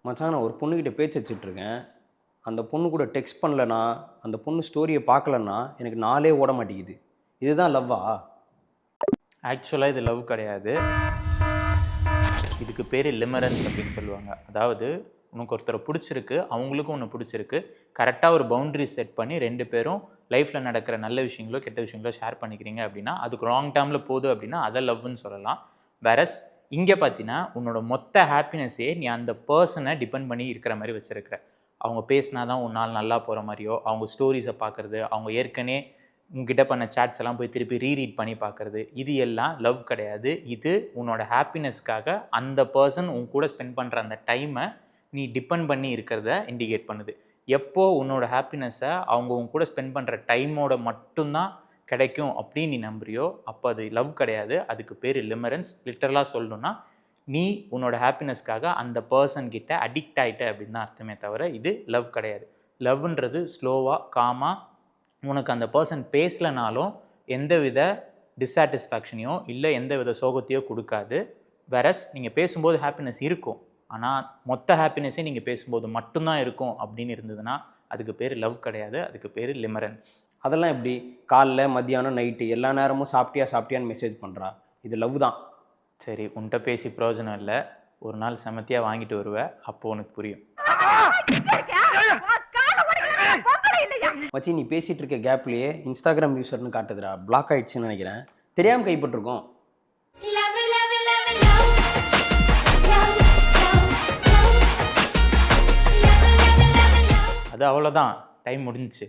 மச்சான் நான் ஒரு பொண்ணுக்கிட்ட பேச்சு வச்சுட்ருக்கேன். அந்த பொண்ணு கூட டெக்ஸ்ட் பண்ணலனா, அந்த பொண்ணு ஸ்டோரிய பார்க்கலன்னா, எனக்கு நாளே ஓட மாட்டேங்குது. இதுதான் லவ்வா? ஆக்சுவலாக இது லவ் கிடையாது. இதுக்கு பேர் லிமரன்ஸ் அப்படின்னு சொல்லுவாங்க. அதாவது உனக்கு ஒருத்தரை பிடிச்சிருக்கு, அவங்களுக்கும் ஒன்று பிடிச்சிருக்கு. கரெக்டாக ஒரு பவுண்டரி செட் பண்ணி 2 பேரும் லைஃப்பில் நடக்கிற நல்ல விஷயங்களோ கெட்ட விஷயங்களோ ஷேர் பண்ணிக்கிறீங்க அப்படின்னா, அதுக்கு ராங் டேர்மில் போகுது அப்படின்னா அதை லவ்னு சொல்லலாம். வேறஸ் இங்கே பார்த்தீங்கன்னா உன்னோட மொத்த ஹாப்பினஸ்ஸே நீ அந்த பர்சனை டிபெண்ட் பண்ணி இருக்கிற மாதிரி வச்சுருக்கிற. அவங்க பேசினா தான் ஒரு நாள் நல்லா போகிற மாதிரியோ, அவங்க ஸ்டோரிஸை பார்க்குறது, அவங்க ஏற்கனவே உங்ககிட்ட பண்ண சாட்ஸ் எல்லாம் போய் திருப்பி ரீரீட் பண்ணி பார்க்குறது, இது எல்லாம் லவ் கிடையாது. இது உன்னோட ஹாப்பினஸ்க்காக அந்த பர்சன் உன் கூட ஸ்பெண்ட் பண்ணுற அந்த டைமை நீ டிபெண்ட் பண்ணி இருக்கிறத இண்டிகேட் பண்ணுது. எப்போ உன்னோட ஹாப்பினஸை அவங்க உன் கூட ஸ்பெண்ட் பண்ணுற டைமோட மட்டும்தான் கிடைக்கும் அப்படின்னு நீ நம்புறியோ, அப்போ அது லவ் கிடையாது. அதுக்கு பேர் லிமரன்ஸ். லிட்டரலாக சொல்லணும்னா நீ உன்னோட ஹாப்பினஸ்க்காக அந்த பர்சன் கிட்ட அடிக்ட் ஆகிட்ட அப்படின்னு தான் அர்த்தமே தவிர இது லவ் கிடையாது. லவ்ன்றது ஸ்லோவாக காமாக உனக்கு அந்த பர்சன் பேசலனாலும் எந்தவித டிஸாட்டிஸ்ஃபேக்ஷனையோ இல்லை எந்தவித சோகத்தையோ கொடுக்காது. வேறஸ் நீங்கள் பேசும்போது ஹாப்பினஸ் இருக்கும், ஆனால் மொத்த ஹாப்பினஸே நீங்கள் பேசும்போது மட்டும்தான் இருக்கும் அப்படின்னு இருந்ததுன்னா அதுக்கு பேர் லவ் கிடையாது. அதுக்கு பேர் லிமரன்ஸ். அதெல்லாம் எப்படி? காலைல, மத்தியானம், நைட்டு எல்லா நேரமும் சாப்பிட்டியான்னு மெசேஜ் பண்ணுறா. இது லவ் தான். சரி, உன்கிட்ட பேசி பிரயோஜனம் இல்லை. ஒரு நாள் செமத்தியாக வாங்கிட்டு வருவேன், அப்போ உனக்கு புரியும். மச்சி நீ பேசிகிட்டு இருக்க கேப்லேயே இன்ஸ்டாகிராம் யூசர்னு காட்டுதுடா. பிளாக் ஆகிடுச்சுன்னு நினைக்கிறேன். தெரியாமல் கைப்பற்றிருக்கோம். அது அவ்வளோதான், டைம் முடிஞ்சிச்சு.